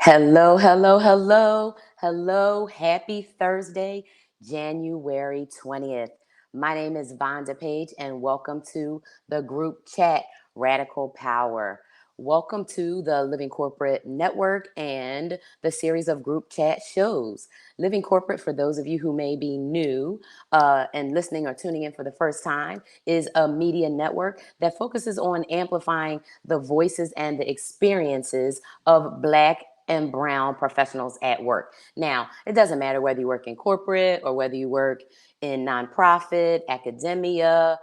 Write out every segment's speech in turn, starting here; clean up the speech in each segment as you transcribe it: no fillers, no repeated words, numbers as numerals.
Hello, hello, hello, hello. Happy Thursday, January 20th. My name is Vonda Page, and welcome to the group chat Radical Power. Welcome to the Living Corporate Network and the series of group chat shows. Living Corporate, for those of you who may be new and listening or tuning in for the first time, is a media network that focuses on amplifying the voices and the experiences of Black and brown professionals at work. Now, it doesn't matter whether you work in corporate or whether you work in nonprofit, academia,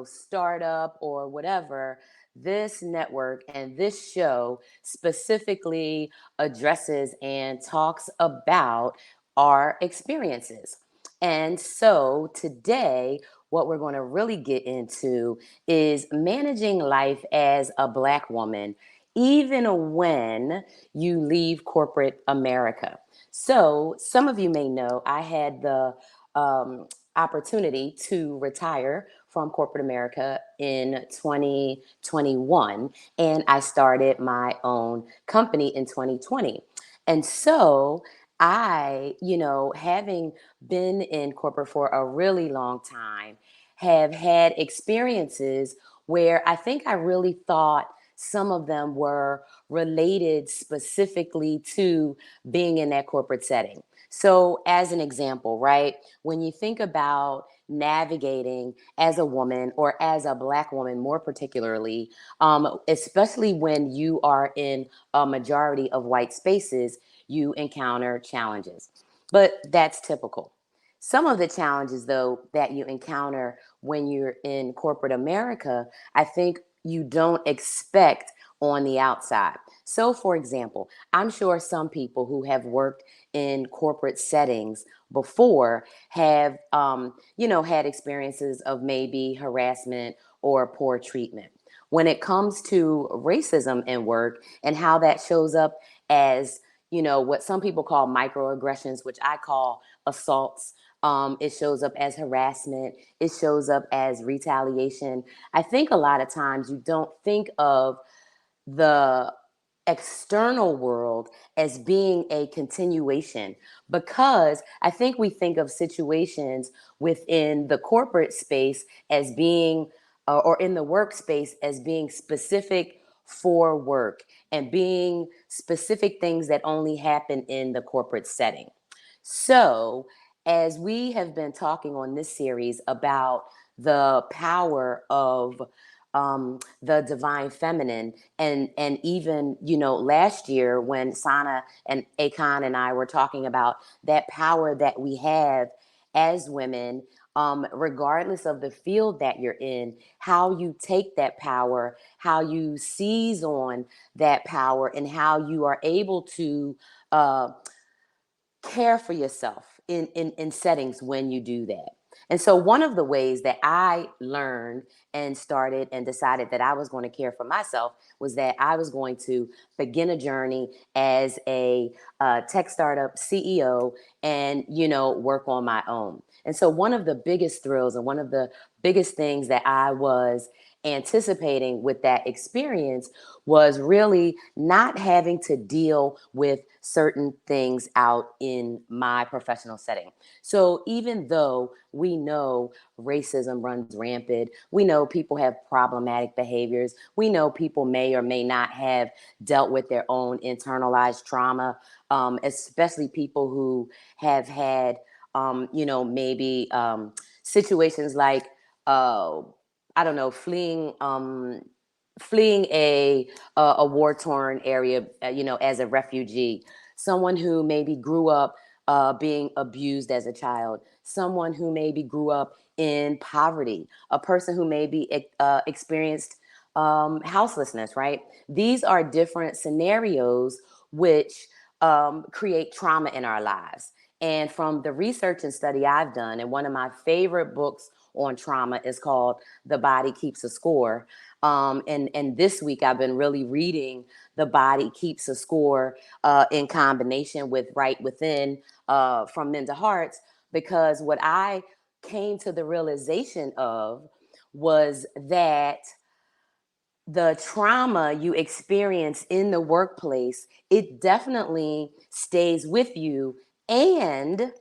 startup or whatever. This network and this show specifically addresses and talks about our experiences. And so today, what we're going to really get into is managing life as a Black woman, even when you leave corporate America. So, some of you may know I had the opportunity to retire from corporate America in 2021, and I started my own company in 2020. And so, having been in corporate for a really long time, have had experiences where I think I really thought some of them were related specifically to being in that corporate setting. So, as an example, right, when you think about navigating as a woman or as a Black woman, more particularly, especially when you are in a majority of white spaces, you encounter challenges. But that's typical. Some of the challenges, though, that you encounter when you're in corporate America, I think you don't expect on the outside. So, for example, I'm sure some people who have worked in corporate settings before have, had experiences of maybe harassment or poor treatment. When it comes to racism in work and how that shows up as, what some people call microaggressions, which I call assaults. It shows up as harassment. It shows up as retaliation. I think a lot of times you don't think of the external world as being a continuation, because I think we think of situations within the corporate space as being, or in the workspace as being specific for work and being specific things that only happen in the corporate setting. So, as we have been talking on this series about the power of the divine feminine, and even last year when Sana and Akon and I were talking about that power that we have as women, regardless of the field that you're in, how you take that power, how you seize on that power, and how you are able to uh, care for yourself in settings when you do that. And so, one of the ways that I learned and started and decided that I was going to care for myself was that I was going to begin a journey as a tech startup CEO and, work on my own. And so, one of the biggest thrills and one of the biggest things that I was anticipating with that experience was really not having to deal with certain things out in my professional setting. So even though we know racism runs rampant, we know people have problematic behaviors, we know people may or may not have dealt with their own internalized trauma, especially people who have had, maybe situations like, uh, I don't know, fleeing a war torn area, as a refugee, someone who maybe grew up being abused as a child, someone who maybe grew up in poverty, a person who maybe experienced houselessness, right? These are different scenarios which create trauma in our lives. And from the research and study I've done, and one of my favorite books on trauma is called The Body Keeps a Score. And this week I've been really reading The Body Keeps a Score in combination with Right Within from Men to Hearts, because what I came to the realization of was that the trauma you experience in the workplace, it definitely stays with you. And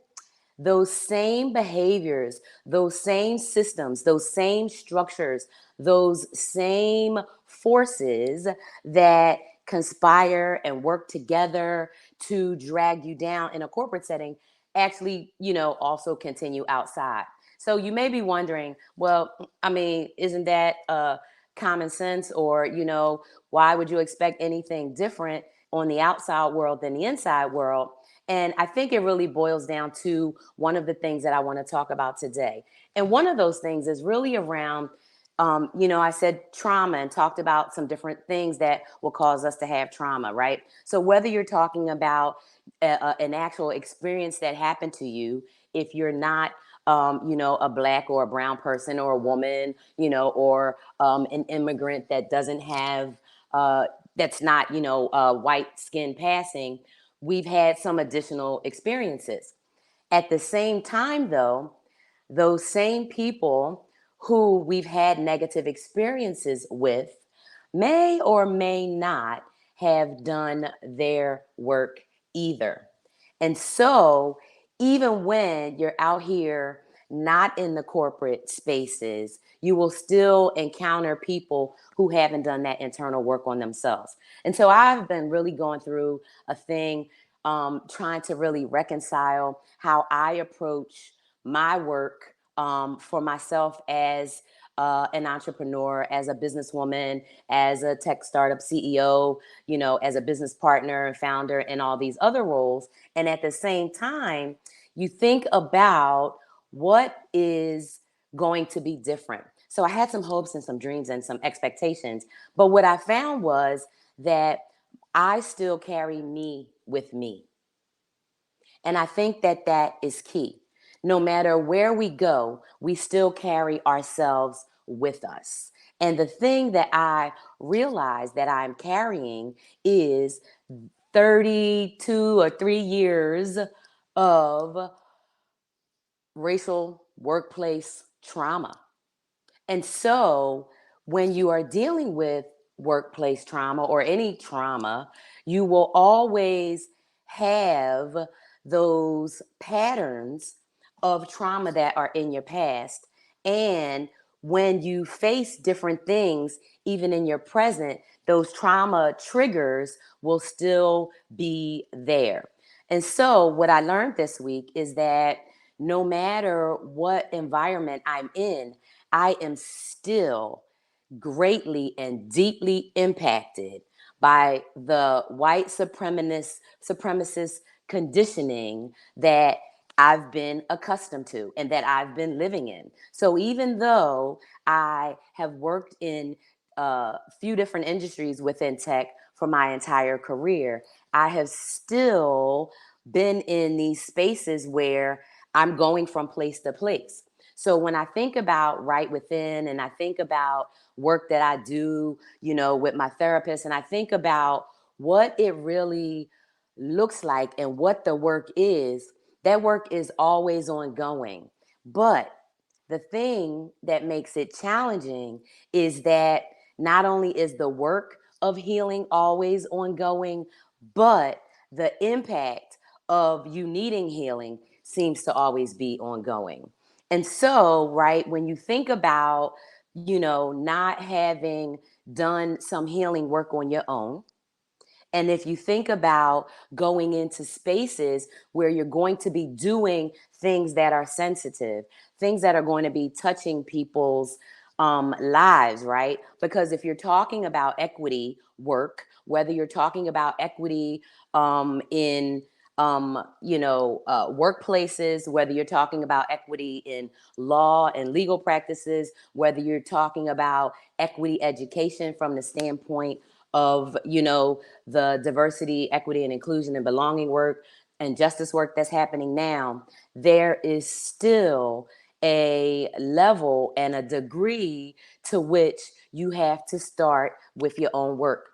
those same behaviors, those same systems, those same structures, those same forces that conspire and work together to drag you down in a corporate setting actually, also continue outside. So you may be wondering, well, I mean, isn't that common sense? Or, why would you expect anything different on the outside world than the inside world? And I think it really boils down to one of the things that I want to talk about today. And one of those things is really around, I said trauma and talked about some different things that will cause us to have trauma, right? So whether you're talking about an actual experience that happened to you, if you're not, a black or a brown person or a woman, or an immigrant that doesn't have, that's not, white skin passing, we've had some additional experiences. At the same time, though, those same people who we've had negative experiences with may or may not have done their work either. And so, even when you're out here not in the corporate spaces, you will still encounter people who haven't done that internal work on themselves. And so, I've been really going through a thing, trying to really reconcile how I approach my work, for myself as an entrepreneur, as a businesswoman, as a tech startup CEO, as a business partner and founder, and all these other roles. And at the same time, you think about what is going to be different. So I had some hopes and some dreams and some expectations. But what I found was that I still carry me with me. And I think that that is key. No matter where we go, we still carry ourselves with us. And the thing that I realize that I'm carrying is 32 or 3 years of racial workplace trauma. And so, when you are dealing with workplace trauma or any trauma, you will always have those patterns of trauma that are in your past. And when you face different things, even in your present, those trauma triggers will still be there. And so, what I learned this week is that no matter what environment I'm in, I am still greatly and deeply impacted by the white supremacist conditioning that I've been accustomed to and that I've been living in. So even though I have worked in a few different industries within tech for my entire career, I have still been in these spaces where I'm going from place to place. So when I think about right within and I think about work that I do, with my therapist, and I think about what it really looks like and what the work is, that work is always ongoing. But the thing that makes it challenging is that not only is the work of healing always ongoing, but the impact of you needing healing seems to always be ongoing. And so, right, when you think about, not having done some healing work on your own, and if you think about going into spaces where you're going to be doing things that are sensitive, things that are going to be touching people's lives, right? Because if you're talking about equity work, whether you're talking about equity in workplaces, whether you're talking about equity in law and legal practices, whether you're talking about equity education from the standpoint of the diversity, equity, and inclusion and belonging work and justice work that's happening now, there is still a level and a degree to which you have to start with your own work.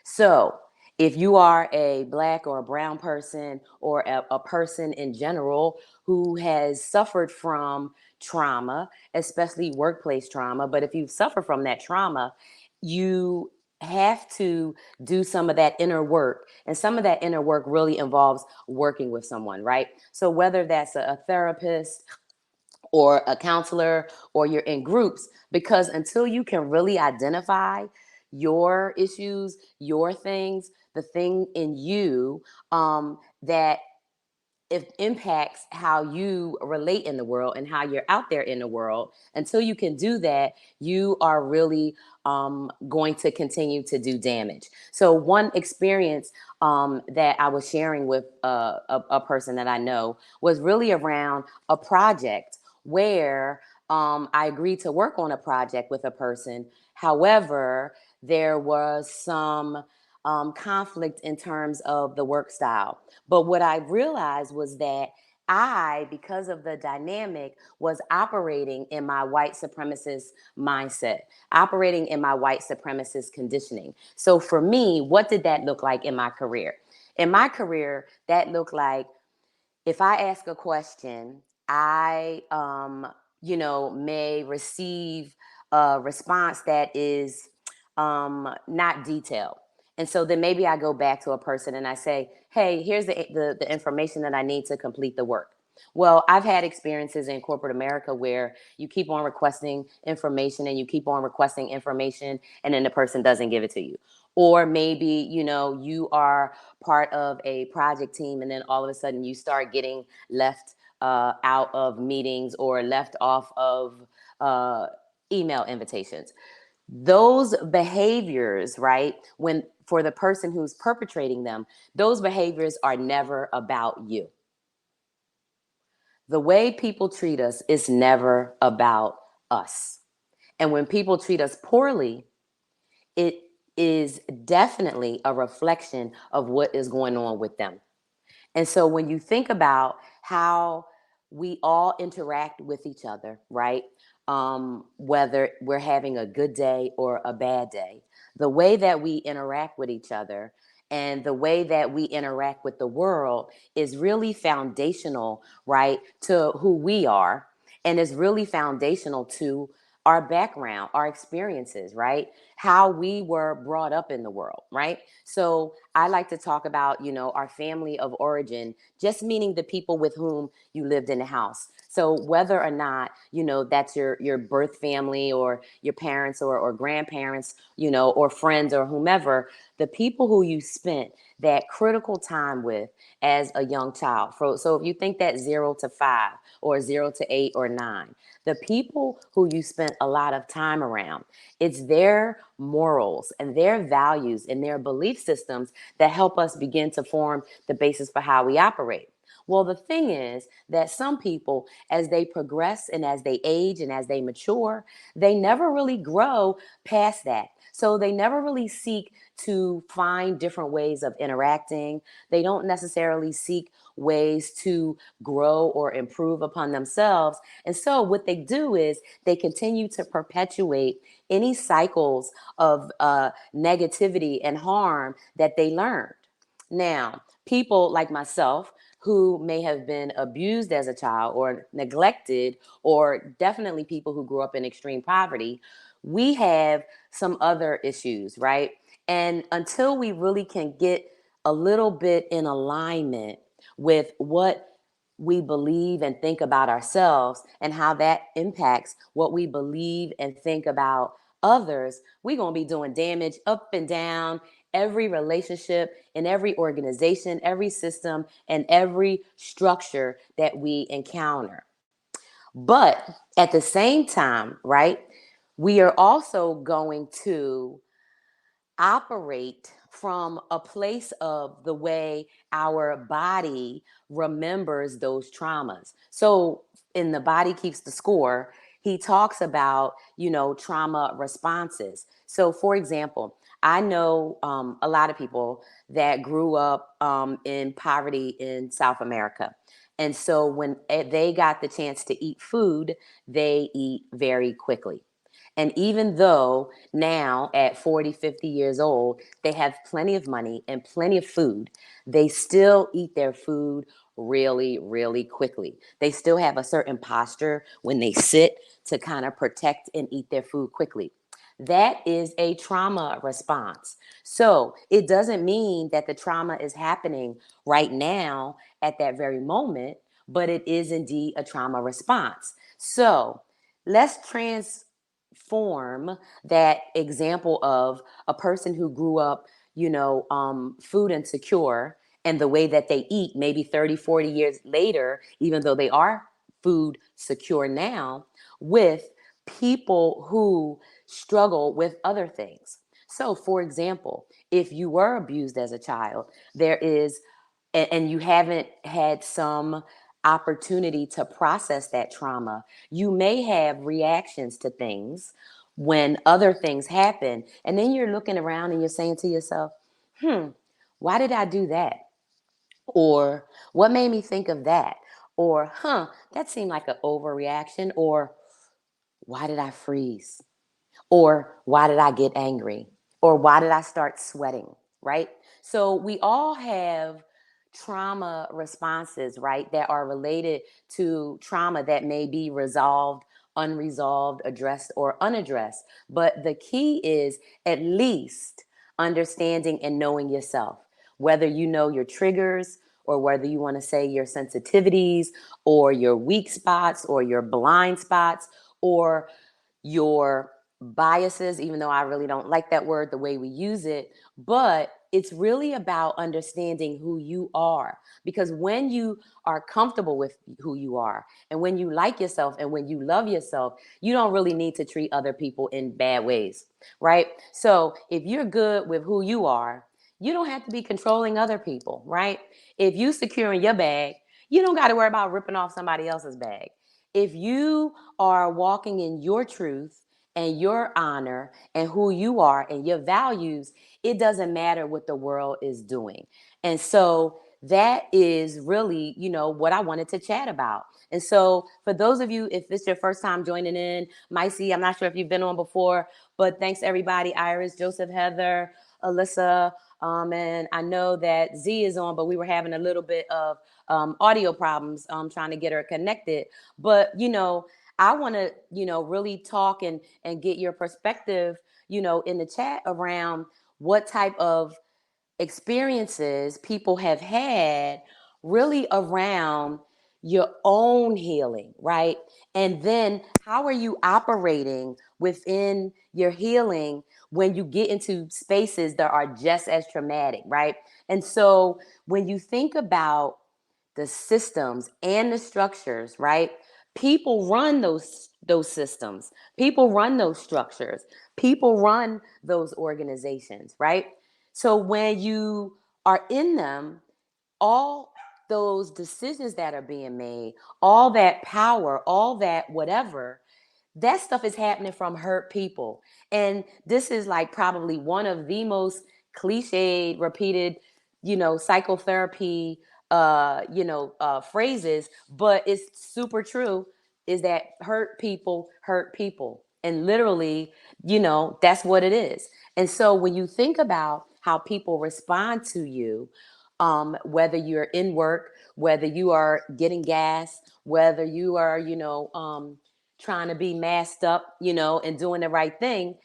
So, if you are a black or a brown person or a person in general who has suffered from trauma, especially workplace trauma, but if you've suffered from that trauma, you have to do some of that inner work. And some of that inner work really involves working with someone, right? So whether that's a therapist or a counselor or you're in groups, because until you can really identify your issues, your things, the thing in you that it impacts how you relate in the world and how you're out there in the world. Until you can do that, you are really going to continue to do damage. So, one experience that I was sharing with a person that I know was really around a project where I agreed to work on a project with a person. However, there was some conflict in terms of the work style. But what I realized was that I, because of the dynamic, was operating in my white supremacist mindset, operating in my white supremacist conditioning. So for me, what did that look like in my career? In my career, that looked like if I ask a question, I, may receive a response that is not detailed. And so then maybe I go back to a person and I say, hey, here's the information that I need to complete the work. Well, I've had experiences in corporate America where you keep on requesting information and you keep on requesting information, and then the person doesn't give it to you. Or maybe, you are part of a project team and then all of a sudden you start getting left out of meetings or left off of uh, email invitations. Those behaviors, right, when for the person who's perpetrating them, those behaviors are never about you. The way people treat us is never about us. And when people treat us poorly, it is definitely a reflection of what is going on with them. And so when you think about how we all interact with each other, right? Whether we're having a good day or a bad day, the way that we interact with each other and the way that we interact with the world is really foundational, right, to who we are. And is really foundational to our background, our experiences, right? How we were brought up in the world, right? So I like to talk about, our family of origin, just meaning the people with whom you lived in the house. So whether or not, that's your birth family or your parents or grandparents, or friends or whomever, the people who you spent that critical time with as a young child. So if you think that 0 to 5 or 0 to 8 or 9, the people who you spent a lot of time around, it's their morals and their values and their belief systems that help us begin to form the basis for how we operate. Well, the thing is that some people, as they progress and as they age and as they mature, they never really grow past that. So they never really seek to find different ways of interacting. They don't necessarily seek ways to grow or improve upon themselves. And so what they do is they continue to perpetuate any cycles of negativity and harm that they learned. Now, people like myself who may have been abused as a child or neglected, or definitely people who grew up in extreme poverty, we have some other issues, right? And until we really can get a little bit in alignment with what we believe and think about ourselves and how that impacts what we believe and think about others, we're going to be doing damage up and down every relationship, in every organization, every system, and every structure that we encounter. But at the same time, right, we are also going to operate from a place of the way our body remembers those traumas. So in The Body Keeps the Score, he talks about, trauma responses. So for example, I know a lot of people that grew up in poverty in South America. And so when they got the chance to eat food, they eat very quickly. And even though now at 40, 50 years old, they have plenty of money and plenty of food, they still eat their food really, really quickly. They still have a certain posture when they sit to kind of protect and eat their food quickly. That is a trauma response. So it doesn't mean that the trauma is happening right now at that very moment, but it is indeed a trauma response. So let's transform that example of a person who grew up, food insecure, and the way that they eat maybe 30, 40 years later, even though they are food secure now, with people who struggle with other things. So, for example, if you were abused as a child, there is, and you haven't had some opportunity to process that trauma, you may have reactions to things when other things happen. And then you're looking around and you're saying to yourself, why did I do that? Or what made me think of that? Or, that seemed like an overreaction. Or why did I freeze? Or why did I get angry? Or why did I start sweating? Right? So we all have trauma responses, right, that are related to trauma that may be resolved, unresolved, addressed, or unaddressed. But the key is at least understanding and knowing yourself, whether you know your triggers or whether you want to say your sensitivities or your weak spots or your blind spots or your biases, even though I really don't like that word, the way we use it. But it's really about understanding who you are. Because when you are comfortable with who you are, and when you like yourself, and when you love yourself, you don't really need to treat other people in bad ways, right? So if you're good with who you are, you don't have to be controlling other people, right? If you secure in your bag, you don't got to worry about ripping off somebody else's bag. If you are walking in your truth and your honor and who you are and your values, it doesn't matter what the world is doing. And so that is really, what I wanted to chat about. And so for those of you, if it's your first time joining in, Micey, I'm not sure if you've been on before, but thanks everybody, Iris, Joseph, Heather, Alyssa, and I know that Z is on, but we were having a little bit of audio problems trying to get her connected. But, I want to, really talk and get your perspective, in the chat around what type of experiences people have had really around your own healing, right? And then how are you operating within your healing when you get into spaces that are just as traumatic, right? And so when you think about the systems and the structures, right? People run those systems. People run those structures. People run those organizations, right? So when you are in them, all those decisions that are being made, all that power, all that whatever, that stuff is happening from hurt people. And this is like probably one of the most cliched, repeated, psychotherapy, phrases, but it's super true, is that hurt people. And literally, that's what it is. And so when you think about how people respond to you, whether you're in work, whether you are getting gas, whether you are, trying to be masked up, and doing the right thing,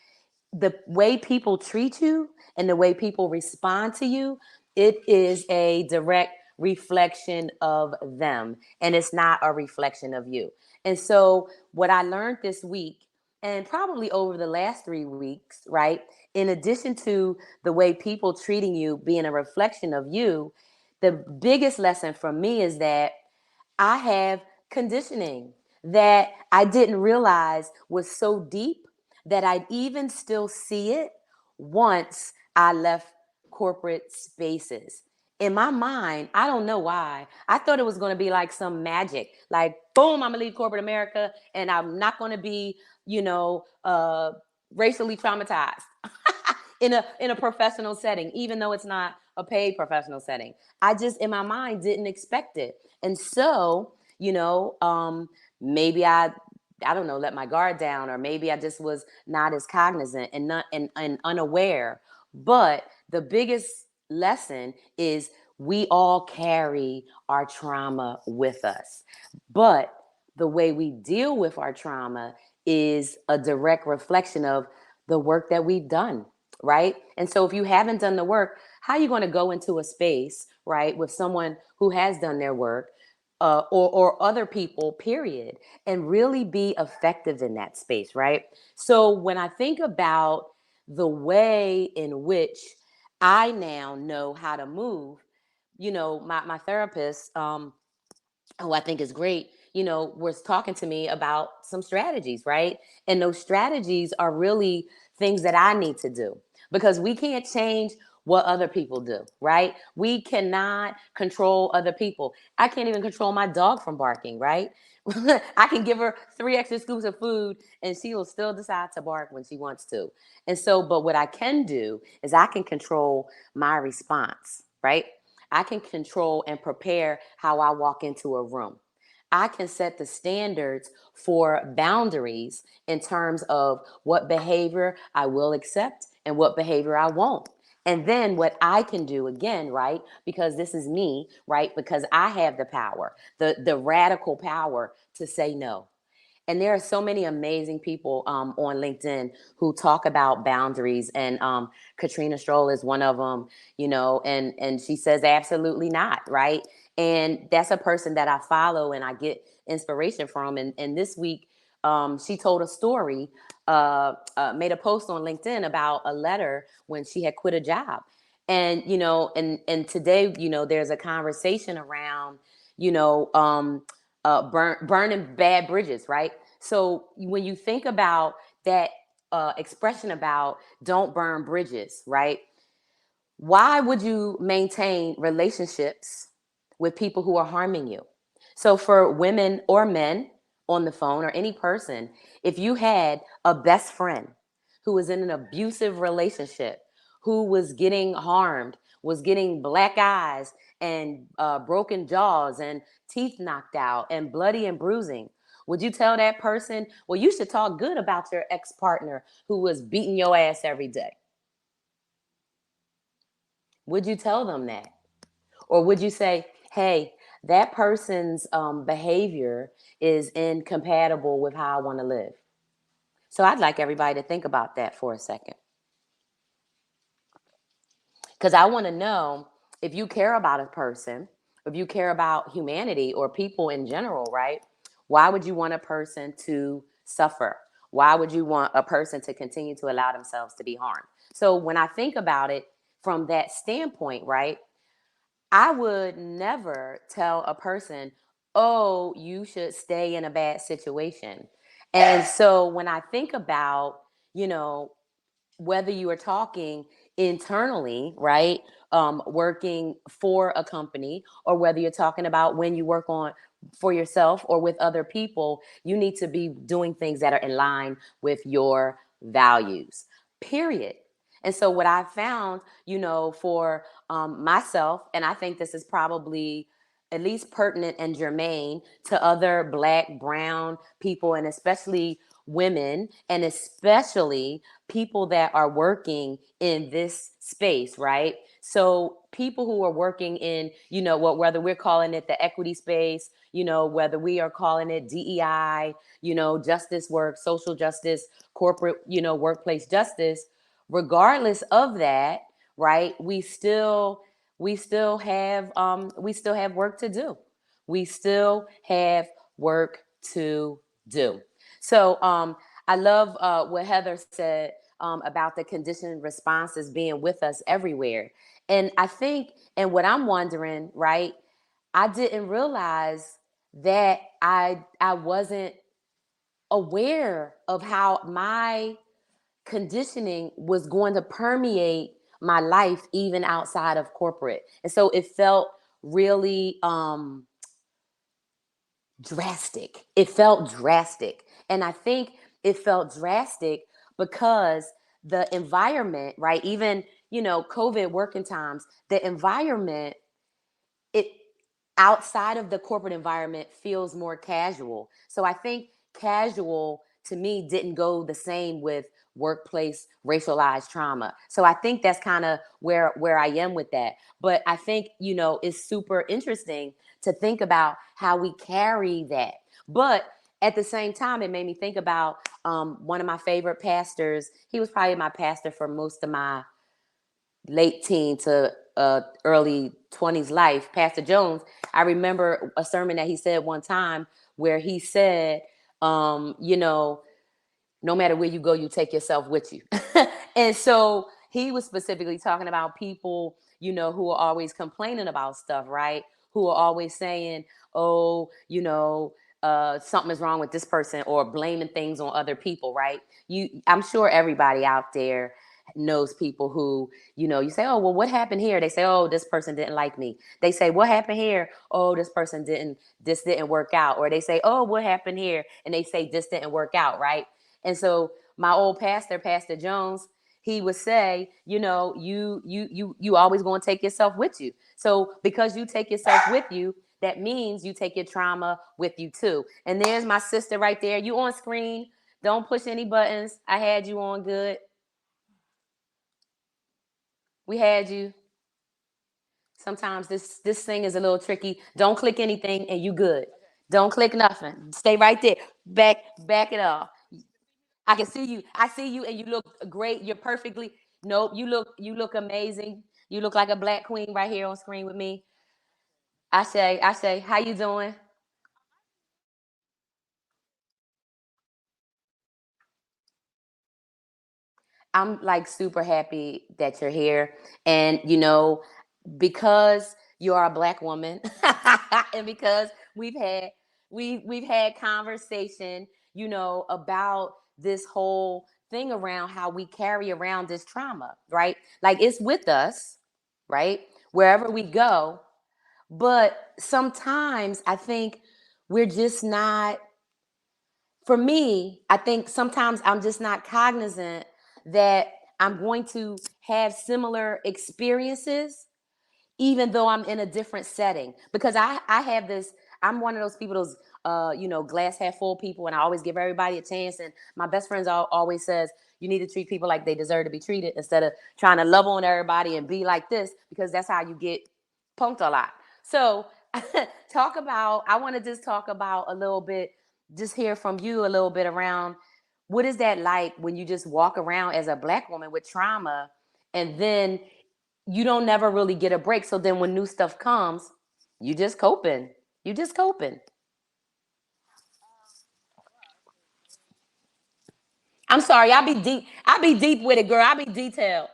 the way people treat you and the way people respond to you, it is a direct reflection of them. And it's not a reflection of you. And so, what I learned this week, and probably over the last 3 weeks, right, in addition to the way people treating you being a reflection of you, the biggest lesson for me is that I have conditioning that I didn't realize was so deep that I'd even still see it once I left corporate spaces. In my mind, I don't know why. I thought it was going to be like some magic, like boom, I'm gonna leave corporate America, and I'm not going to be, you know, uh, racially traumatized in a professional setting, even though it's not a paid professional setting. I just in my mind didn't expect it. And so, maybe I don't know, let my guard down, or maybe I just was not as cognizant and not and unaware. But the biggest lesson is we all carry our trauma with us. But the way we deal with our trauma is a direct reflection of the work that we've done, right? And so if you haven't done the work, how are you going to go into a space, right, with someone who has done their work, or other people, period, and really be effective in that space, right? So when I think about the way in which I now know how to move, my therapist, who I think is great, was talking to me about some strategies, right? And those strategies are really things that I need to do, because we can't change what other people do, right? We cannot control other people. I can't even control my dog from barking, right? I can give her 3 extra scoops of food and she will still decide to bark when she wants to. And so, but what I can do is I can control my response, right? I can control and prepare how I walk into a room. I can set the standards for boundaries in terms of what behavior I will accept and what behavior I won't. And then what I can do again, right? Because this is me, right? Because I have the power, the radical power to say no. And there are so many amazing people on LinkedIn who talk about boundaries, and Katrina Stroll is one of them, and she says absolutely not, right? And that's a person that I follow and I get inspiration from. And this week, she told a story, made a post on LinkedIn about a letter when she had quit a job. And and today, there's a conversation around, you know, um, burning bad bridges, right? So when you think about that expression about don't burn bridges, right? Why would you maintain relationships with people who are harming you? So, for women or men on the phone, or any person, if you had a best friend who was in an abusive relationship, who was getting harmed, was getting black eyes and broken jaws and teeth knocked out and bloody and bruising, would you tell that person, well, you should talk good about your ex partner who was beating your ass every day? Would you tell them that? Or would you say, hey, that person's behavior is incompatible with how I want to live? So I'd like everybody to think about that for a second. Because I want to know, if you care about a person, if you care about humanity or people in general, right? Why would you want a person to suffer? Why would you want a person to continue to allow themselves to be harmed? So when I think about it from that standpoint, right? I would never tell a person, oh, you should stay in a bad situation. And so when I think about, you know, whether you are talking internally, right? Working for a company, or whether you're talking about when you work on for yourself or with other people, you need to be doing things that are in line with your values, period. And so, what I found, for myself, and I think this is probably at least pertinent and germane to other Black, Brown people, and especially women, and especially people that are working in this space, right? So people who are working in, whether we're calling it the equity space, whether we are calling it DEI, justice work, social justice, corporate, workplace justice, regardless of that, right? We still have work to do. We still have work to do. So I love what Heather said about the conditioned responses being with us everywhere. And I think, and what I'm wondering, right? I didn't realize that I wasn't aware of how my conditioning was going to permeate my life even outside of corporate. And so it felt really drastic. It felt drastic. And I think it felt drastic because the environment, right? Even, COVID working times, the environment, it outside of the corporate environment feels more casual. So I think casual to me didn't go the same with workplace racialized trauma. So I think that's kind of where I am with that. But I think, it's super interesting to think about how we carry that. But at the same time, it made me think about one of my favorite pastors. He was probably my pastor for most of my late teen to early 20s life, Pastor Jones. I remember a sermon that he said one time where he said, you know, no matter where you go, you take yourself with you. And so he was specifically talking about people, who are always complaining about stuff, right? Who are always saying, oh, something is wrong with this person, or blaming things on other people, right? I'm sure everybody out there knows people who, you say, oh, well, what happened here? They say, oh, this person didn't like me. They say, what happened here? Oh, this didn't work out. Or they say, oh, what happened here? And they say, this didn't work out, right? And so my old pastor, Pastor Jones, he would say, you always going to take yourself with you. So because you take yourself with you, that means you take your trauma with you too. And there's my sister right there. You on screen. Don't push any buttons. I had you on good. We had you. Sometimes this thing is a little tricky. Don't click anything and you good. Don't click nothing. Stay right there. Back it off. I can see you. I see you, and you look great. You're perfectly. Nope. You look amazing. You look like a black queen right here on screen with me. I say, how you doing? I'm like super happy that you're here, and because you are a black woman, and because we've had conversation, about this whole thing around how we carry around this trauma, right? Like it's with us, right? Wherever we go, but sometimes I think we're just not. For me, I think sometimes I'm just not cognizant that I'm going to have similar experiences even though I'm in a different setting. Because I have this, I'm one of those people, those glass half full people, and I always give everybody a chance. And my best friends always says, you need to treat people like they deserve to be treated instead of trying to love on everybody and be like this, because that's how you get punked a lot. So I want to just talk about a little bit, just hear from you a little bit around what is that like when you just walk around as a black woman with trauma, and then you don't never really get a break. So then when new stuff comes, you just coping. You just coping. I'm sorry, I be deep. I be deep with it, girl. I be detailed.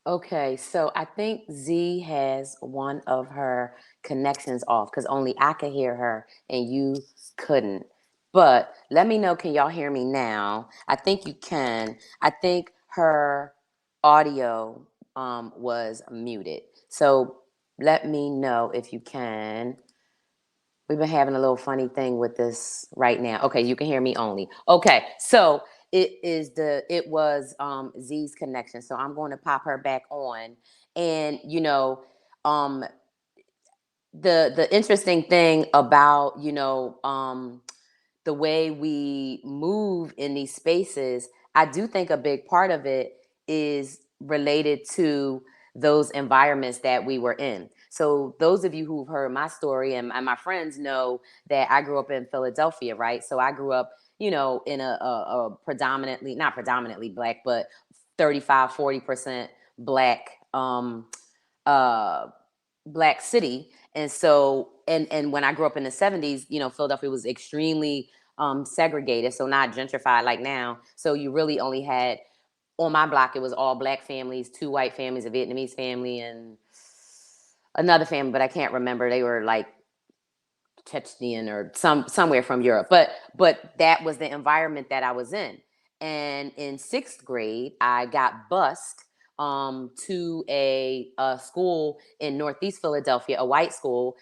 Okay, so I think Z has one of her connections off because only I could hear her and you couldn't. But let me know, can y'all hear me now? I think you can. I think her audio was muted. So let me know if you can. We've been having a little funny thing with this right now. Okay, you can hear me only. Okay, so it was Z's connection. So I'm going to pop her back on. And um the interesting thing about, the way we move in these spaces, I do think a big part of it is related to those environments that we were in. So, those of you who've heard my story, and my friends know that I grew up in Philadelphia, right? So, I grew up, in a predominantly, not predominantly black, but 35, 40% black uh, black city. And so and when I grew up in the 70s, Philadelphia was extremely segregated, so not gentrified like now. So you really only had On my block, it was all black families, two white families, a Vietnamese family, and another family, but I can't remember. They were like Chechenian or somewhere from Europe. But that was the environment that I was in. And in sixth grade, I got bused to a school in Northeast Philadelphia, a white school.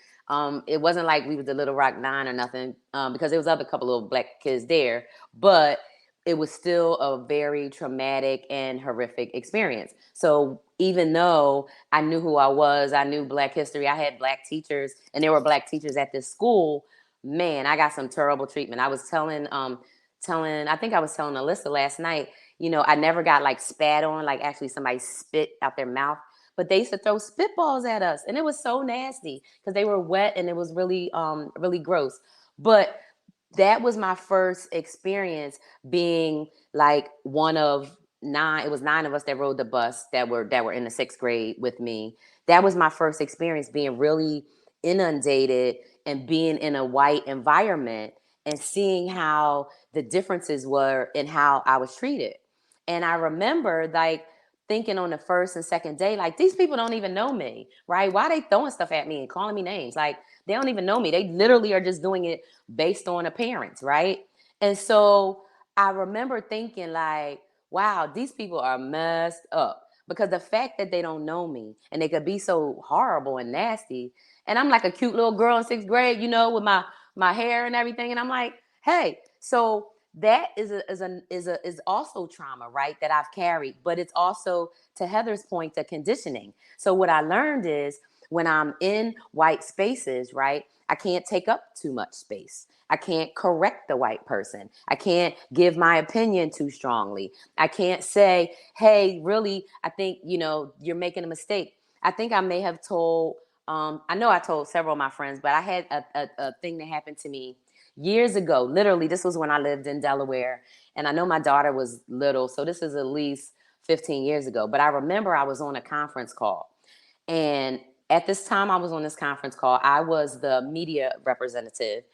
It wasn't like we was the Little Rock Nine or nothing, because there was other couple of black kids there, but it was still a very traumatic and horrific experience. So even though I knew who I was, I knew Black history, I had Black teachers, and there were Black teachers at this school. Man, I got some terrible treatment. I was telling, I think I was telling Alyssa last night, I never got like spat on, like actually somebody spit out their mouth, but they used to throw spitballs at us, and it was so nasty because they were wet and it was really really gross. But that was my first experience being like one of nine. It was nine of us that rode the bus that were in the sixth grade with me. That was my first experience being really inundated and being in a white environment and seeing how the differences were in how I was treated. And I remember like thinking on the first and second day, like, these people don't even know me, right? Why are they throwing stuff at me and calling me names? Like, they don't even know me. They literally are just doing it based on appearance, right? And so I remember thinking, like, wow, these people are messed up, because the fact that they don't know me and they could be so horrible and nasty. And I'm like a cute little girl in sixth grade, with my hair and everything. And I'm like, hey, so that is also trauma, right? That I've carried, but it's also, to Heather's point, the conditioning. So what I learned is, when I'm in white spaces, right, I can't take up too much space. I can't correct the white person. I can't give my opinion too strongly. I can't say, hey, really, I think, you're making a mistake. I think I may have told, I know I told several of my friends, but I had a thing that happened to me years ago. Literally, this was when I lived in Delaware. And I know my daughter was little, so this is at least 15 years ago. But I remember I was on a conference call. And at this time I was on this conference call, I was the media representative.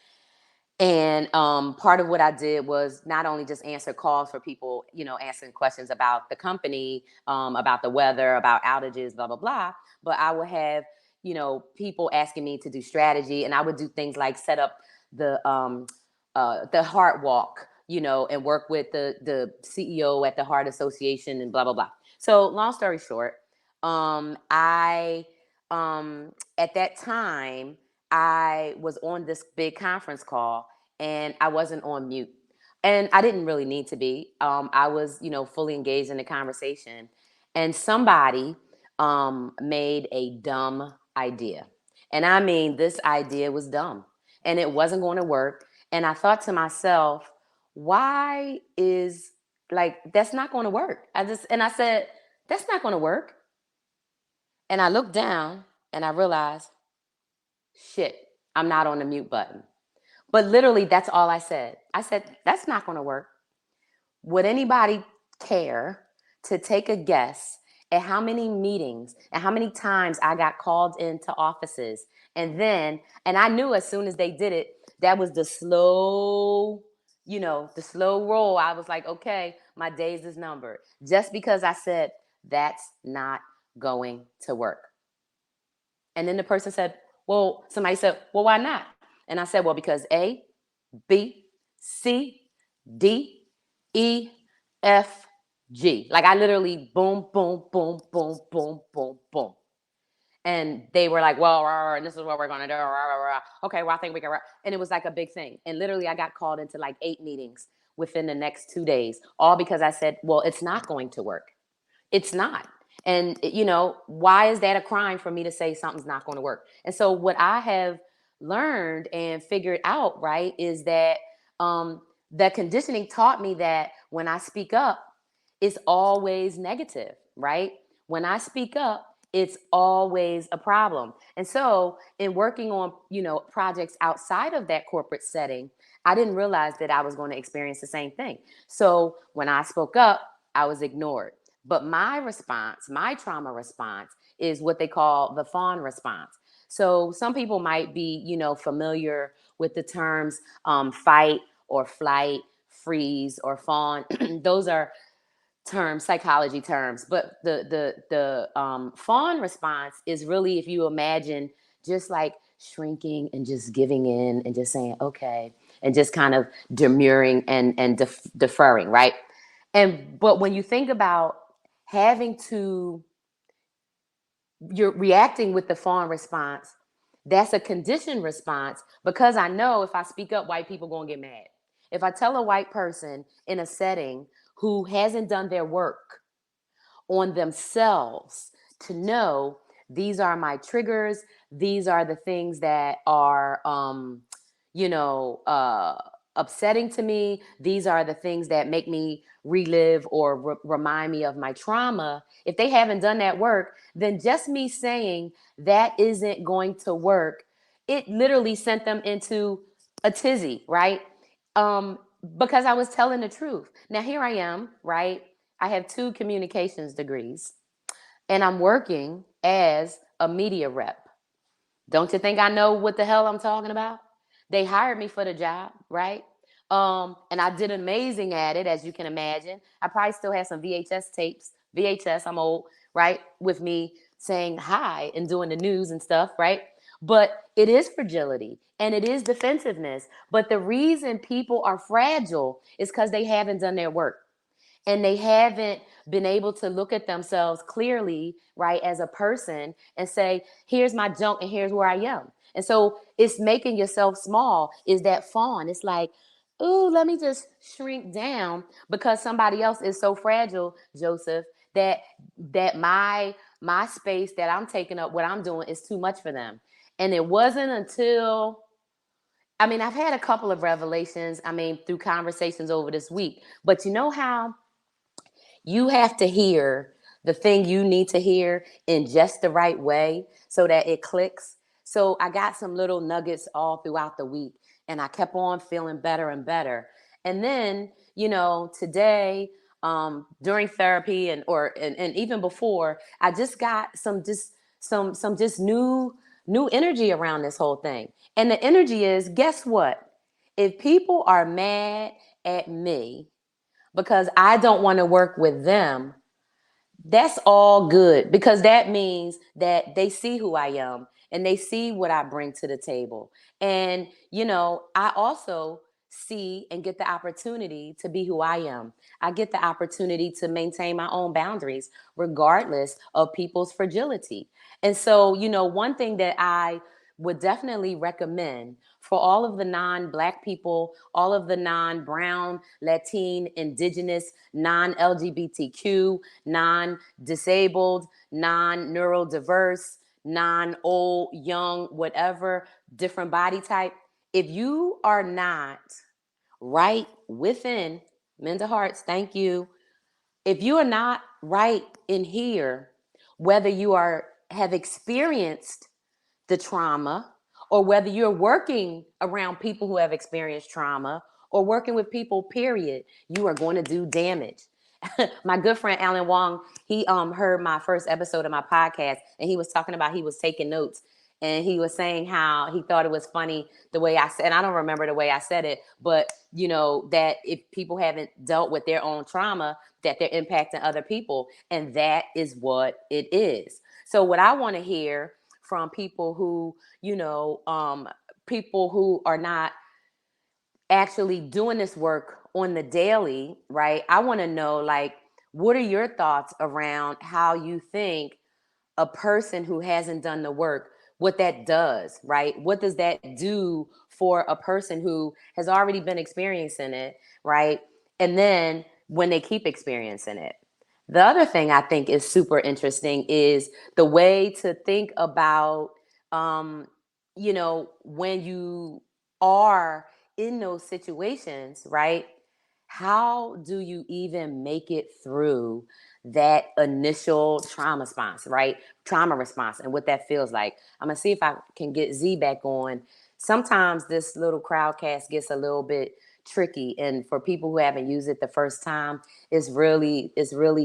And part of what I did was not only just answer calls for people, asking questions about the company, about the weather, about outages, blah, blah, blah. But I would have, people asking me to do strategy. And I would do things like set up the heart walk, and work with the CEO at the Heart Association and blah, blah, blah. So long story short, I at that time I was on this big conference call, and I wasn't on mute. And I didn't really need to be. I was, fully engaged in the conversation. And somebody made a dumb idea. And I mean, this idea was dumb and it wasn't going to work. And I thought to myself, why is, like, that's not going to work? And I said, that's not going to work. And I looked down and I realized, shit, I'm not on the mute button. But literally, that's all I said. I said, that's not going to work. Would anybody care to take a guess at how many meetings and how many times I got called into offices? And I knew as soon as they did it, that was the slow roll. I was like, okay, my days is numbered. Just because I said, that's not going to work. And then the person said, well, somebody said, well, why not? And I said, well, because A, B, C, D, E, F, G. Like, I literally boom, boom, boom, boom, boom, boom, boom. And they were like, well, and this is what we're going to do. Okay, well, I think we can. And it was like a big thing. And literally, I got called into like 8 meetings within the next 2 days, all because I said, well, it's not going to work. It's not. And, why is that a crime for me to say something's not going to work? And so what I have learned and figured out, right, is that the conditioning taught me that when I speak up, it's always negative, right? When I speak up, it's always a problem. And so in working on, projects outside of that corporate setting, I didn't realize that I was going to experience the same thing. So when I spoke up, I was ignored. But my response, my trauma response, is what they call the fawn response. So some people might be, familiar with the terms fight or flight, freeze or fawn. Those are terms, psychology terms. But the fawn response is really, if you imagine, just like shrinking and just giving in and just saying okay, and just kind of demurring and deferring, right? And but when you think about having to, you're reacting with the fawn response, that's a conditioned response, because I know if I speak up, white people gonna get mad. If I tell a white person in a setting who hasn't done their work on themselves to know these are my triggers, these are the things that are you know upsetting to me, these are the things that make me relive or remind me of my trauma. If they haven't done that work, then just me saying that isn't going to work, it literally sent them into a tizzy, right? um because I was telling the truth. Now here I am, right? I have 2 communications degrees and I'm working as a media rep. Don't you think I know what the hell I'm talking about? They hired me for the job, right? And I did amazing at it, as you can imagine. I probably still have some VHS tapes, VHS, I'm old, right? With me saying hi and doing the news and stuff, right? But it is fragility and it is defensiveness. But the reason people are fragile is because they haven't done their work and they haven't been able to look at themselves clearly, right, as a person and say, here's my junk and here's where I am. And so it's making yourself small, is that fawn. It's like, ooh, let me just shrink down because somebody else is so fragile, Joseph, that my space that I'm taking up, what I'm doing is too much for them. And it wasn't until, I mean, I've had a couple of revelations, I mean, through conversations over this week, but you know how you have to hear the thing you need to hear in just the right way so that it clicks. So I got some little nuggets all throughout the week and I kept on feeling better and better. And then, today, during therapy and even before, I just got some just new energy around this whole thing. And the energy is, guess what? If people are mad at me because I don't want to work with them, that's all good because that means that they see who I am and they see what I bring to the table. And, I also see and get the opportunity to be who I am. I get the opportunity to maintain my own boundaries, regardless of people's fragility. And so, one thing that I would definitely recommend for all of the non-Black people, all of the non-brown, Latin, indigenous, non-LGBTQ, non-disabled, non-neurodiverse, non-old, young, whatever, different body type. If you are not right within, mental hearts, thank you. If you are not right in here, whether you are have experienced the trauma, or whether you're working around people who have experienced trauma, or working with people, period, you are going to do damage. My good friend Alan Wong, he heard my first episode of my podcast, and he was talking about, he was taking notes, and he was saying how he thought it was funny the way I said, and I don't remember the way I said it, but that if people haven't dealt with their own trauma, that they're impacting other people, and that is what it is. So what I want to hear from people who, people who are not actually doing this work on the daily, right? I want to know, like, what are your thoughts around how you think a person who hasn't done the work, what that does, right? What does that do for a person who has already been experiencing it, right? And then when they keep experiencing it. The other thing I think is super interesting is the way to think about, when you are in those situations, right? How do you even make it through that initial trauma response, right? Trauma response and what that feels like. I'm gonna see if I can get Z back on. Sometimes this little crowdcast gets a little bit tricky, and for people who haven't used it the first time, it's really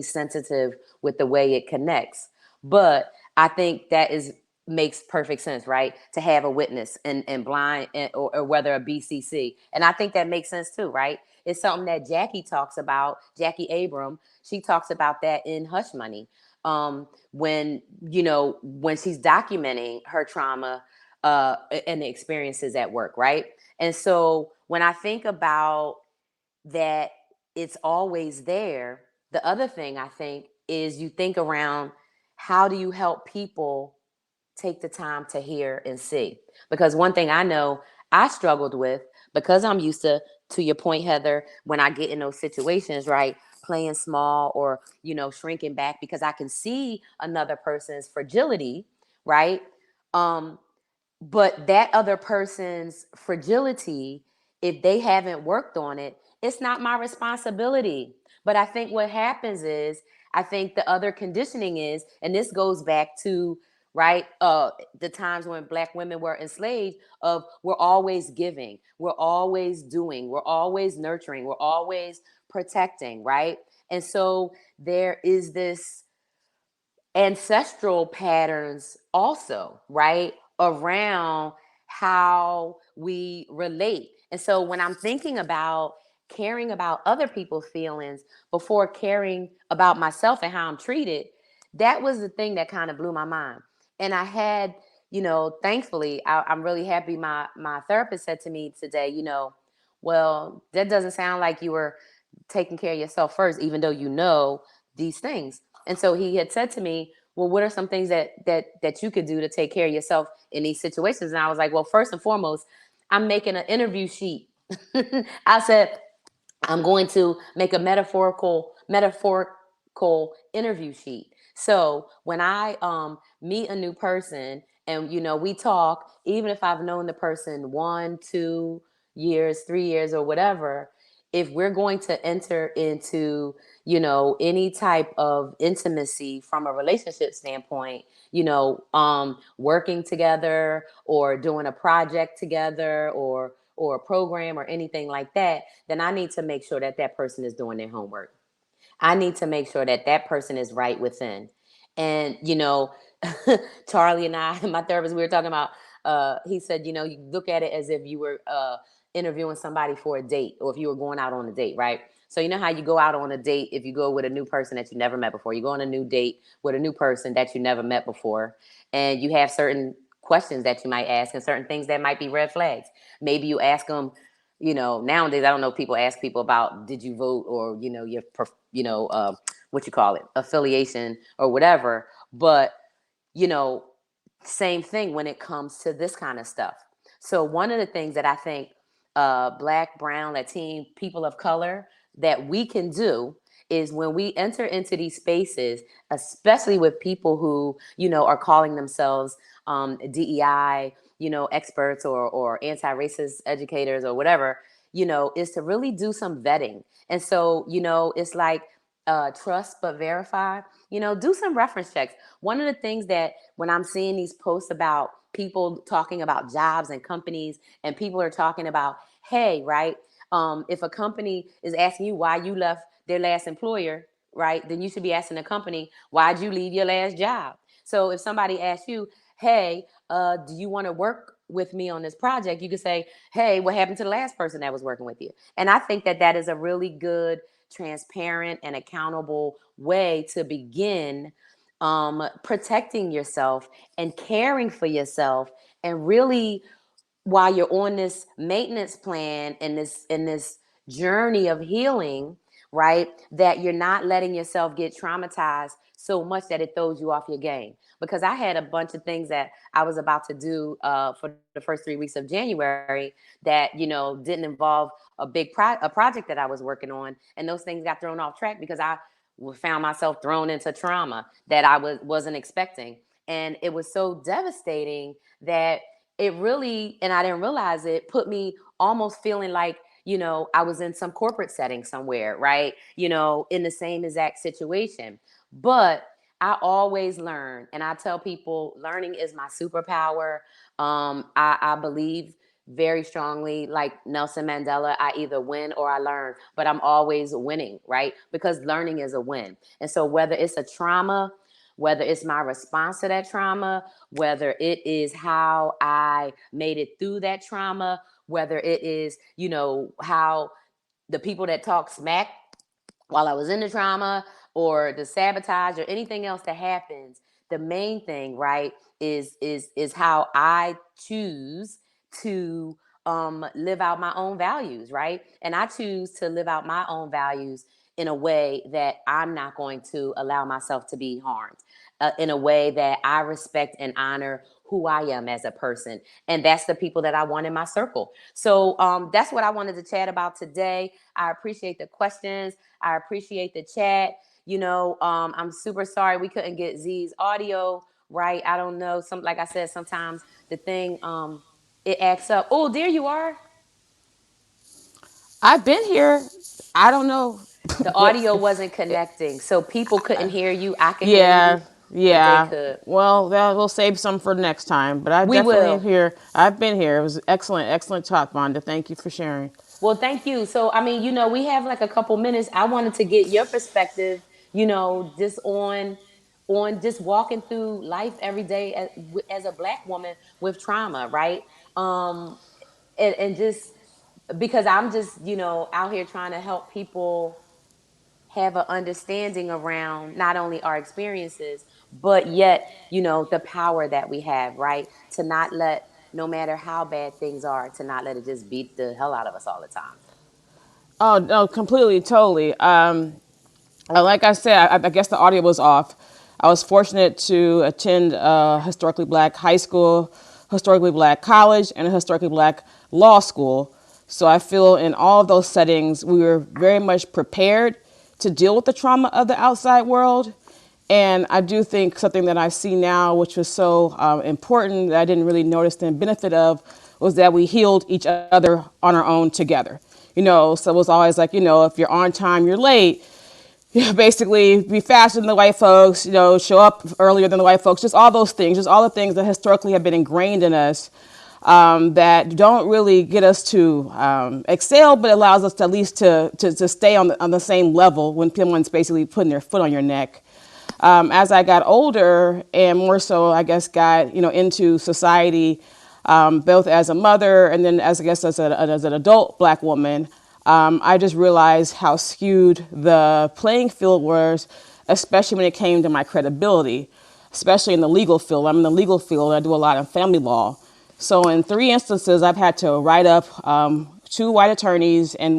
sensitive with the way it connects. But I think that is makes perfect sense, right? To have a witness and blind or whether a BCC. And I think that makes sense too, right? It's something that Jackie talks about, Jackie Abram, she talks about that in Hush Money. When, when she's documenting her trauma and the experiences at work, right? And so when I think about that, it's always there. The other thing I think is you think around, how do you help people take the time to hear and see? Because one thing I know I struggled with, because I'm used to your point, Heather, when I get in those situations, right? Playing small or, shrinking back because I can see another person's fragility, right? Um, but that other person's fragility, if they haven't worked on it, it's not my responsibility. But I think what happens is, I think the other conditioning is, and this goes back to, right, the times when Black women were enslaved, of we're always giving, we're always doing, we're always nurturing, we're always protecting, right? And so there is this ancestral patterns also, right? Around how we relate. And so when I'm thinking about caring about other people's feelings before caring about myself and how I'm treated, that was the thing that kind of blew my mind. And I had, thankfully, I'm really happy my therapist said to me today, well, that doesn't sound like you were taking care of yourself first, even though you know these things. And so he had said to me, well, what are some things that you could do to take care of yourself in these situations? And I was like, well, first and foremost, I'm making an interview sheet. I said, I'm going to make a metaphorical interview sheet. So when I meet a new person and we talk, even if I've known the person 1, 2 years, 3 years, or whatever, if we're going to enter into any type of intimacy from a relationship standpoint, working together or doing a project together or a program or anything like that, then I need to make sure that that person is doing their homework. I need to make sure that that person is right within. And, Charlie and I, my therapist, we were talking about, he said, you look at it as if you were interviewing somebody for a date, or if you were going out on a date, right? So, you know how you go out on a date if you go with a new person that you never met before? You go on a new date with a new person that you never met before, and you have certain questions that you might ask and certain things that might be red flags. Maybe you ask them, nowadays, I don't know, people ask people about, did you vote, or, your, what you call it, affiliation or whatever. But, you know, same thing when it comes to this kind of stuff. So one of the things that I think Black, Brown, Latine, people of color, that we can do is when we enter into these spaces, especially with people who, are calling themselves DEI, experts or anti-racist educators or whatever, is to really do some vetting. And so, it's like trust but verify. Do some reference checks. One of the things that when I'm seeing these posts about people talking about jobs and companies, and people are talking about, hey, right, if a company is asking you why you left their last employer, right, then you should be asking the company, why'd you leave your last job? So if somebody asks you, hey, do you want to work with me on this project? You could say, hey, what happened to the last person that was working with you? And I think that that is a really good, transparent, and accountable way to begin protecting yourself and caring for yourself, and really, while you're on this maintenance plan and this journey of healing, right, that you're not letting yourself get traumatized so much that it throws you off your game. Because I had a bunch of things that I was about to do for the first 3 weeks of January that didn't involve a big a project that I was working on, and those things got thrown off track because I found myself thrown into trauma that I wasn't expecting. And it was so devastating that it really, and I didn't realize it, put me almost feeling like, I was in some corporate setting somewhere, right? In the same exact situation. But I always learn. And I tell people, learning is my superpower. I believe very strongly, like Nelson Mandela, I either win or I learn, but I'm always winning, right? Because learning is a win. And so whether it's a trauma, whether it's my response to that trauma, whether it is how I made it through that trauma, whether it is, how the people that talk smack while I was in the trauma, or the sabotage, or anything else that happens. The main thing, right, is how I choose to live out my own values, right? And I choose to live out my own values in a way that I'm not going to allow myself to be harmed, in a way that I respect and honor who I am as a person. And that's the people that I want in my circle. So that's what I wanted to chat about today. I appreciate the questions. I appreciate the chat. I'm super sorry we couldn't get Z's audio right. I don't know. Like I said, sometimes the thing it acts up. Oh, there you are. I've been here. I don't know. The But audio wasn't connecting, so people couldn't hear you. I could hear yeah, you, but they yeah. could. Well, we'll save some for next time. But I We definitely will. here. I've been here. It was excellent, excellent talk, Vonda. Thank you for sharing. Well, thank you. So, I mean, we have like a couple minutes. I wanted to get your perspective, just on just walking through life every day as a black woman with trauma, right? And just because I'm just, out here trying to help people have an understanding around not only our experiences, but yet, the power that we have, right? To not let, no matter how bad things are, to not let it just beat the hell out of us all the time. Oh no, completely, totally. Like I said, I guess the audio was off. I was fortunate to attend a historically black high school, historically black college, and a historically black law school. So I feel in all of those settings, we were very much prepared to deal with the trauma of the outside world. And I do think something that I see now, which was so important that I didn't really notice the benefit of, was that we healed each other on our own together. So it was always like, if you're on time, you're late. Basically be faster than the white folks, show up earlier than the white folks, just all those things, just all the things that historically have been ingrained in us, that don't really get us to excel, but allows us to at least to stay on the same level when someone's basically putting their foot on your neck. As I got older and more so, I guess, got into society, both as a mother and then as I guess as an adult black woman, I just realized how skewed the playing field was, especially when it came to my credibility, especially in the legal field. I'm in the legal field. I do a lot of family law. So in 3 instances, I've had to write up 2 white attorneys and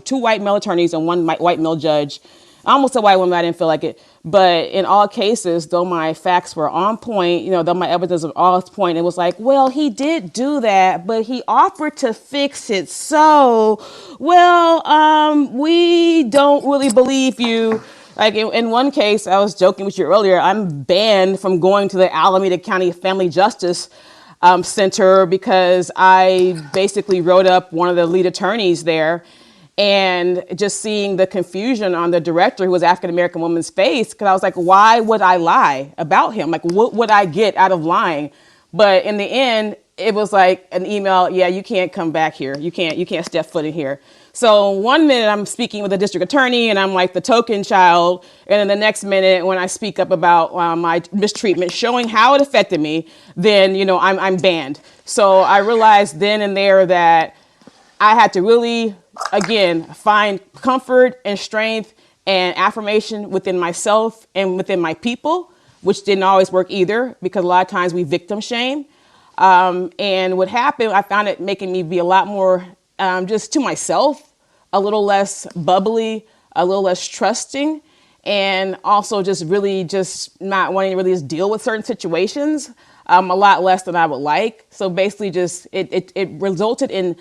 two white male attorneys and one white male judge. I almost said white woman, I didn't feel like it. But in all cases, though my facts were on point, though my evidence was on point, it was like, well, he did do that, but he offered to fix it. So, well, we don't really believe you. Like in one case, I was joking with you earlier, I'm banned from going to the Alameda County Family Justice Center because I basically wrote up one of the lead attorneys there, and just seeing the confusion on the director, who was African American woman's face, because I was like, why would I lie about him? Like, what would I get out of lying? But in the end, it was like an email. Yeah, you can't come back here. You can't step foot in here. So 1 minute I'm speaking with the district attorney and I'm like the token child. And then the next minute when I speak up about my mistreatment, showing how it affected me, then, I'm banned. So I realized then and there that I had to really, again, find comfort and strength and affirmation within myself and within my people, which didn't always work either, because a lot of times we victim shame. And what happened, I found it making me be a lot more just to myself, a little less bubbly, a little less trusting, and also just really just not wanting to really just deal with certain situations a lot less than I would like. So basically just it resulted in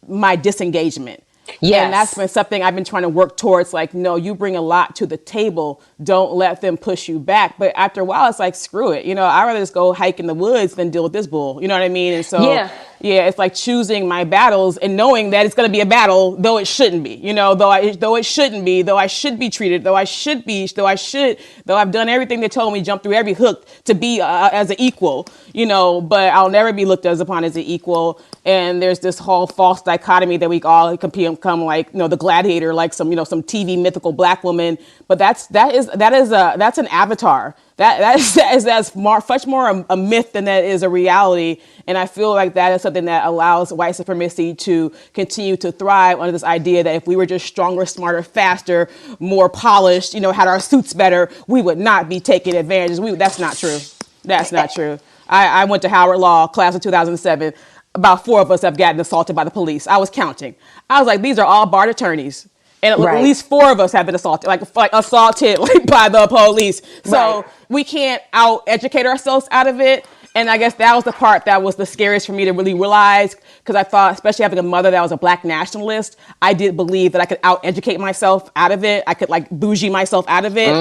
my disengagement. And that's Yes. been something I've been trying to work towards. Like, no, you bring a lot to the table. Don't let them push you back. But after a while, it's like, screw it. I'd rather just go hike in the woods than deal with this bull. You know what I mean? And so, Yeah. yeah, it's like choosing my battles and knowing that it's going to be a battle, though it shouldn't be. Though it shouldn't be, though I should be treated, though I've done everything they told me, jump through every hook to be as an equal. But I'll never be looked as upon as an equal. And there's this whole false dichotomy that we all become like, the gladiator, like some TV mythical black woman. But that's an avatar That's much more a myth than that is a reality. And I feel like that is something that allows white supremacy to continue to thrive under this idea that if we were just stronger, smarter, faster, more polished, had our suits better, we would not be taking advantage. That's not true. That's not true. I went to Howard Law, class of 2007. About four of us have gotten assaulted by the police. I was counting. I was like, these are all barred attorneys. And at Right. least four of us have been assaulted, like assaulted like by the police. Right. So we can't out educate ourselves out of it. And I guess that was the part that was the scariest for me to really realize, because I thought, especially having a mother that was a black nationalist, I did believe that I could out educate myself out of it. I could like bougie myself out of it.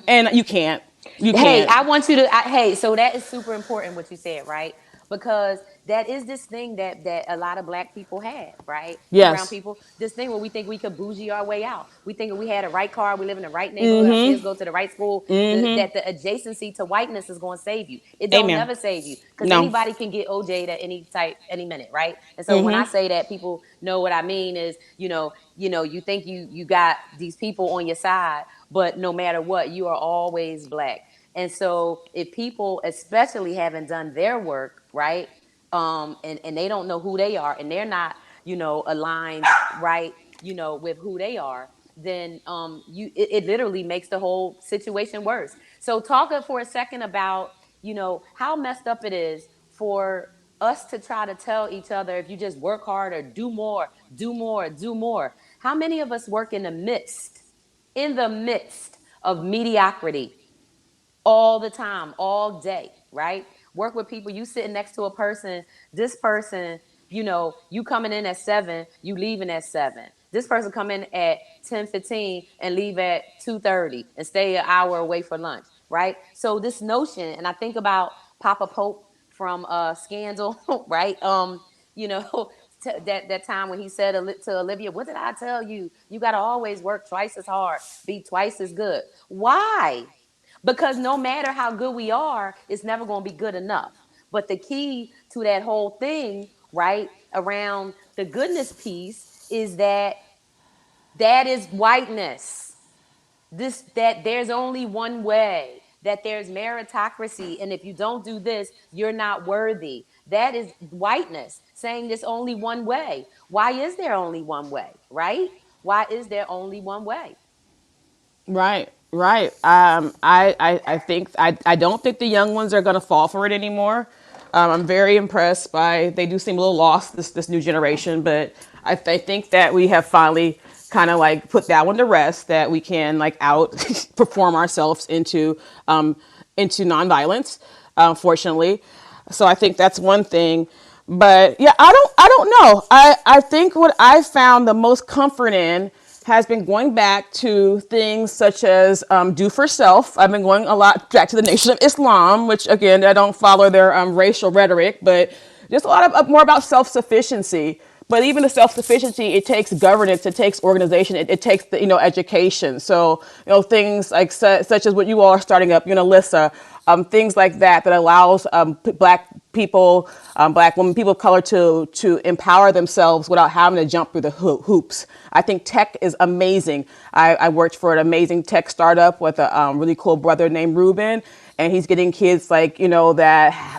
And you can't. You Hey, can't. I want you to. Hey, so that is super important what you said, right? Because that is this thing that a lot of black people have, right? And brown Yes. people, this thing where we think we could bougie our way out. We think that we had a right car, we live in the right neighborhood, our kids go to the right school. That the adjacency to whiteness is going to save you. It don't Amen. never save you because No. anybody can get OJ'd at any minute, right? And so when I say that, people know what I mean is, you think you got these people on your side, but no matter what, you are always black. And so if people especially haven't done their work, right? And they don't know who they are and they're not, aligned, right, with who they are, then it literally makes the whole situation worse. So talk for a second about, how messed up it is for us to try to tell each other if you just work harder, do more, do more, do more. How many of us work in the midst of mediocrity all the time, all day, right? Work with people. You sitting next to a person, this person, you coming in at 7, you leaving at 7. This person come in at 10:15 and leave at 2:30 and stay an hour away for lunch, right? So this notion, and I think about Papa Pope from Scandal, right? That time when he said to Olivia, "What did I tell you? You got to always work twice as hard, be twice as good." Why? Because no matter how good we are, it's never going to be good enough. But the key to that whole thing, right, around the goodness piece is that is whiteness. That there's only one way, that there's meritocracy, and if you don't do this, you're not worthy. That is whiteness saying there's only one way. Why is there only one way, right? Why is there only one way? Right, right. I think I don't think the young ones are going to fall for it anymore. I'm very impressed by. They do seem a little lost, this new generation, but I think that we have finally kind of like put that one to rest. That we can like out perform ourselves into nonviolence. Fortunately, so I think that's one thing. But yeah, I don't know. I think what I found the most comfort in has been going back to things such as do for self. I've been going a lot back to the Nation of Islam, which again, I don't follow their racial rhetoric, but just a lot of more about self-sufficiency. But even the self-sufficiency, it takes governance, it takes organization, it takes the, education. So, things like such as what you all are starting up, Lissa, things like that allows black people, black women, people of color to empower themselves without having to jump through the hoops. I think tech is amazing. I worked for an amazing tech startup with a really cool brother named Ruben, and he's getting kids that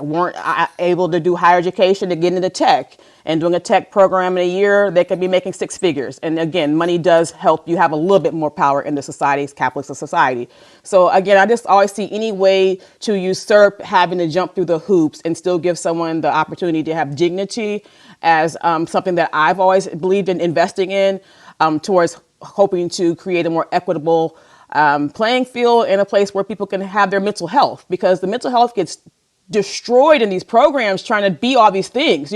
weren't able to do higher education to get into tech. And doing a tech program in a year, they could be making six figures. And again, money does help you have a little bit more power in the society's capitalist society. So again, I just always see any way to usurp having to jump through the hoops and still give someone the opportunity to have dignity as something that I've always believed in investing in, towards hoping to create a more equitable playing field in a place where people can have their mental health, because the mental health gets destroyed in these programs trying to be all these things.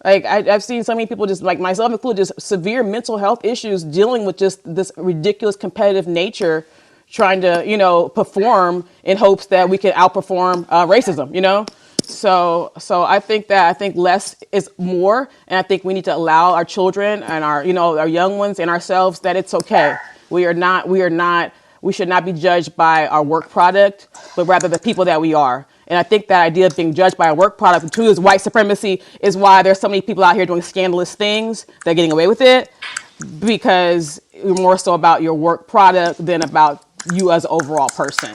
Like I've seen so many people, just like myself included, just severe mental health issues dealing with just this ridiculous competitive nature, trying to, perform in hopes that we can outperform racism. So I think less is more, and I think we need to allow our children and our young ones and ourselves that it's okay. We should not be judged by our work product, but rather the people that we are. And I think that idea of being judged by a work product, too, is white supremacy, is why there's so many people out here doing scandalous things. They're getting away with it because you're more so about your work product than about you as an overall person.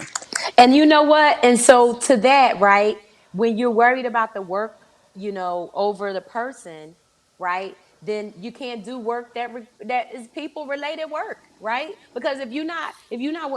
And you know what? And so to that, right? When you're worried about the work, over the person, right? Then you can't do work that is people related work, right? Because if you're not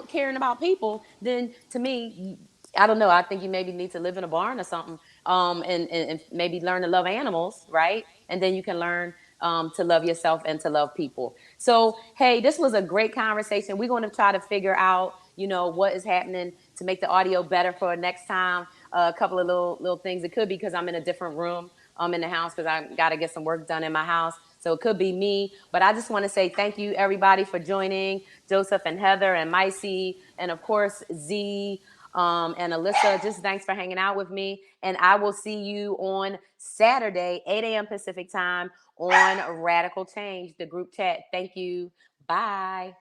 caring about people, then to me, I don't know. I think you maybe need to live in a barn or something, and maybe learn to love animals, right? And then you can learn to love yourself and to love people. So, hey, this was a great conversation. We're going to try to figure out, what is happening to make the audio better for next time. A couple of little things. It could be because I'm in a different room in the house because I got to get some work done in my house. So it could be me. But I just want to say thank you, everybody, for joining. Joseph and Heather and Micey, and of course, Z. And Alyssa, just thanks for hanging out with me. And I will see you on Saturday, 8 a.m. Pacific time on Radical Change, the group chat. Thank you. Bye.